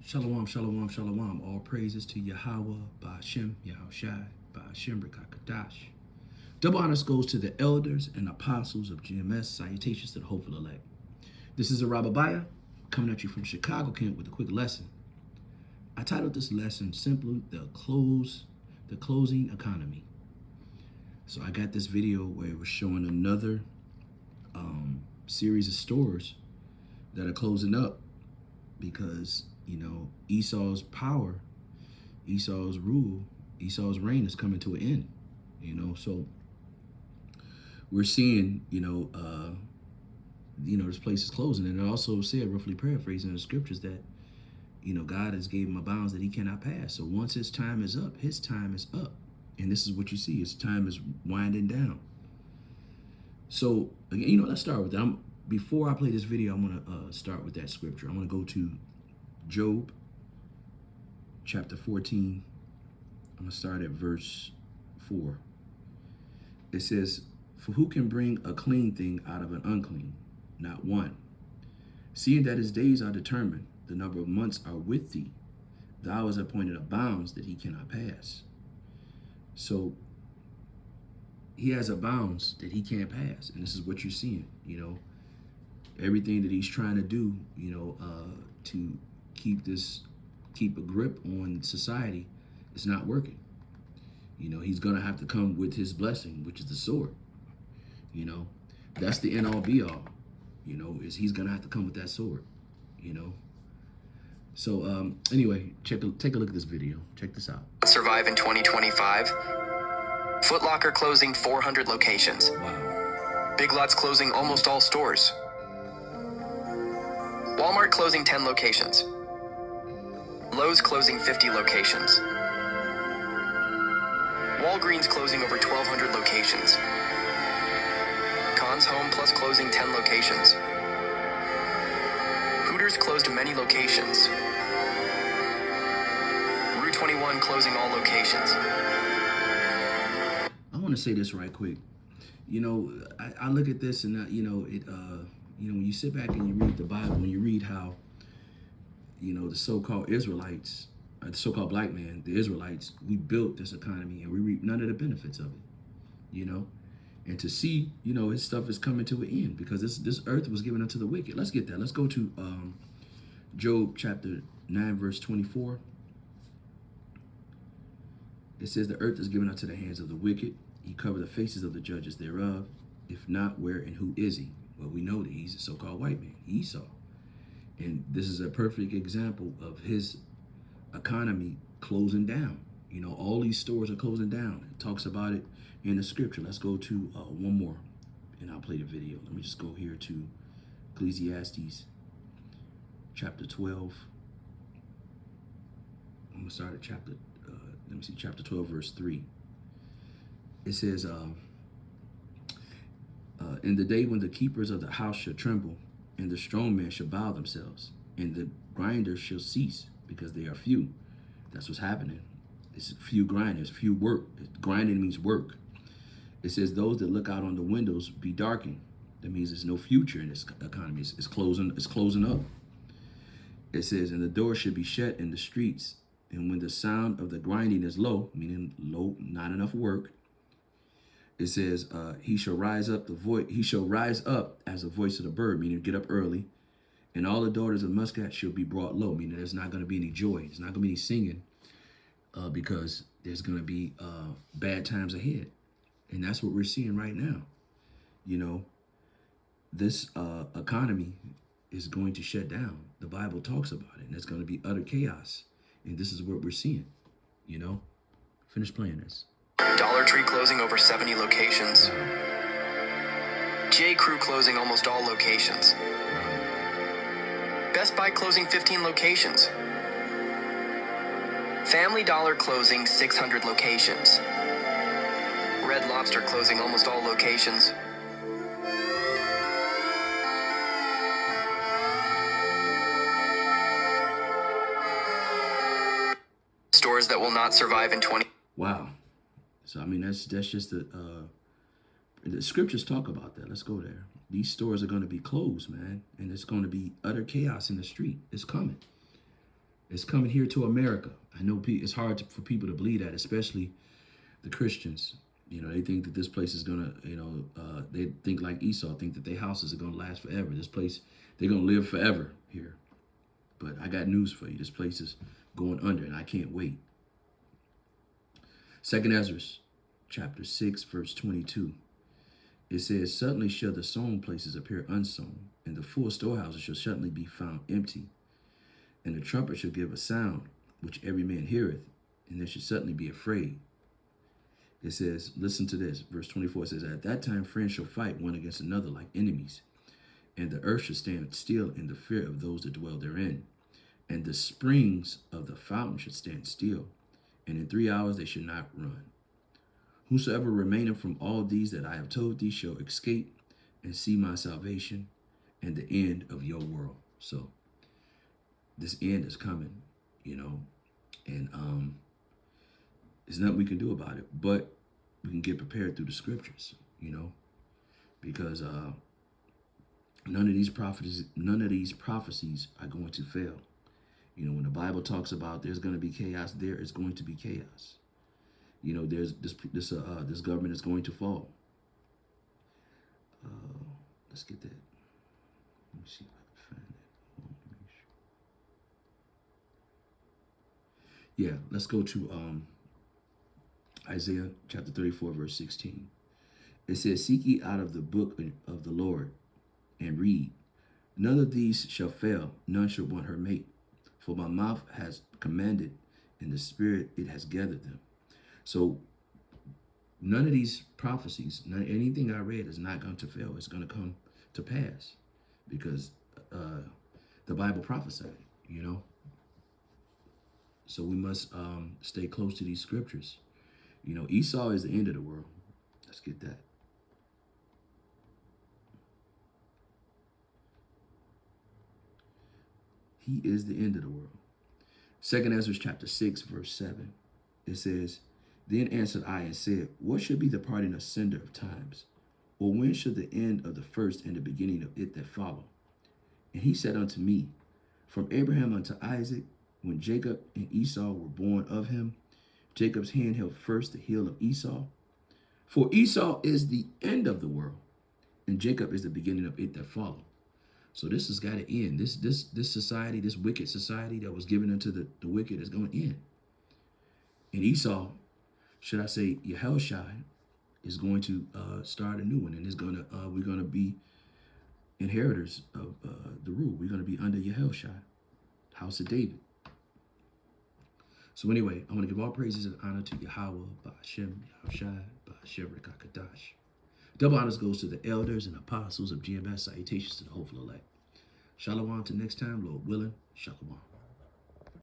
Shalom, shalom, shalom. All praises to Yahweh, Ba'ashem, Yahushai, Ba'ashem, Rekakadash. Double honors goes to the elders and apostles of GMS. Salutations to the hopeful elect. This is Arababiah coming at you from Chicago camp with a quick lesson. I titled this lesson simply the closing economy. So I got this video where it was showing another series of stores that are closing up because, you know, Esau's power, Esau's rule, Esau's reign is coming to an end, you know. So we're seeing, this place is closing. And it also said, roughly paraphrasing the scriptures, that, you know, God has gave him a bounds that he cannot pass. So once his time is up, his time is up. And this is what you see, his time is winding down. So, again, let's start with that. Before I play this video, I'm going to start with that scripture. I'm going to go to Job chapter 14. I'm going to start at verse 4. It says, "For who can bring a clean thing out of an unclean? Not one. Seeing that his days are determined, the number of months are with thee. Thou hast appointed a bounds that he cannot pass." So he has a bounds that he can't pass. And this is what you're seeing, everything that he's trying to do, to keep a grip on society is not working. He's going to have to come with his blessing, which is the sword. That's the end all be all, is he's going to have to come with that sword, So anyway, take a look at this video. Check this out. Survive in 2025. Foot Locker closing 400 locations. Wow. Big Lots closing almost all stores. Walmart closing 10 locations. Lowe's closing 50 locations. Walgreens closing over 1,200 locations. Conn's Home Plus closing 10 locations. Hooters closed many locations. Rue 21 closing all locations. I want to say this right quick. I look at this and, when you sit back and you read the Bible, when you read how, the so-called Israelites, the so-called black man, the Israelites, we built this economy and we reap none of the benefits of it, and to see, his stuff is coming to an end because this earth was given unto the wicked. Let's get that. Let's go to Job chapter 9, verse 24. It says, "The earth is given unto the hands of the wicked. He covered the faces of the judges thereof. If not, where and who is he?" Well, we know that he's a so-called white man, Esau. And this is a perfect example of his economy closing down. All these stores are closing down. It talks about it in the scripture. Let's go to one more, and I'll play the video. Let me just go here to Ecclesiastes chapter 12. I'm going to start at chapter 12, verse 3. It says, "In the day when the keepers of the house shall tremble, and the strong men shall bow themselves, and the grinders shall cease, because they are few." That's what's happening. It's few grinders, few work. Grinding means work. It says, "Those that look out on the windows be darkened." That means there's no future in this economy. It's closing up. It says, "And the door should be shut in the streets. And when the sound of the grinding is low," meaning low, not enough work, it says, he shall rise up as the voice of the bird," meaning get up early. "And all the daughters of Muscat shall be brought low," meaning there's not going to be any joy. There's not going to be any singing because there's going to be bad times ahead. And that's what we're seeing right now. This economy is going to shut down. The Bible talks about it, and it's going to be utter chaos. And this is what we're seeing, Finish playing this. Dollar Tree closing over 70 locations. J. Crew closing almost all locations. Best Buy closing 15 locations. Family Dollar closing 600 locations. Red Lobster closing almost all locations. Stores that will not survive in 20. Wow. So, that's just the scriptures talk about that. Let's go there. These stores are going to be closed, man. And it's going to be utter chaos in the street. It's coming. It's coming here to America. I know it's hard for people to believe that, especially the Christians. You know, they think that this place is gonna, they think like Esau, think that their houses are gonna last forever. This place, they're gonna live forever here. But I got news for you. This place is going under, and I can't wait. Second Ezra, chapter 6, verse 22. It says, "Suddenly shall the sown places appear unsown, and the full storehouses shall suddenly be found empty. And the trumpet shall give a sound, which every man heareth, and they shall suddenly be afraid." It says, listen to this, verse 24 says, "At that time friends shall fight one against another like enemies, and the earth shall stand still in the fear of those that dwell therein. And the springs of the fountain should stand still, and in 3 hours they should not run. Whosoever remaineth from all these that I have told thee shall escape and see my salvation and the end of your world." So this end is coming, and there's nothing we can do about it, but we can get prepared through the scriptures, because none of these prophecies are going to fail. When the Bible talks about there's going to be chaos, there is going to be chaos. There's this government is going to fall. Let's get that. Let me see if I can find that. Yeah, let's go to Isaiah chapter 34, verse 16. It says, "Seek ye out of the book of the Lord, and read. None of these shall fail, none shall want her mate. For my mouth has commanded, and the spirit it has gathered them." So none of these prophecies, anything I read is not going to fail. It's going to come to pass because the Bible prophesied, So we must stay close to these scriptures. Esau is the end of the world. Let's get that. He is the end of the world. Second Ezra chapter 6, verse 7. It says, "Then answered I and said, What should be the parting asunder of times? Or when should the end of the first and the beginning of it that follow? And he said unto me, From Abraham unto Isaac, when Jacob and Esau were born of him, Jacob's hand held first the heel of Esau. For Esau is the end of the world, and Jacob is the beginning of it that follow." So this has got to end. This society, this wicked society that was given unto the wicked is going to end. And Esau, should I say Yahushua, is going to start a new one, and we're going to be inheritors of the rule. We're going to be under Yahushua, house of David. So anyway, I want to give all praises and honor to Yahweh, Ba'ashem, Yahushua, Ba'ashem Rekakadash. Double honors goes to the elders and apostles of GMS. Salutations to the hopeful elect. Shalom till next time, Lord willing. Shalom.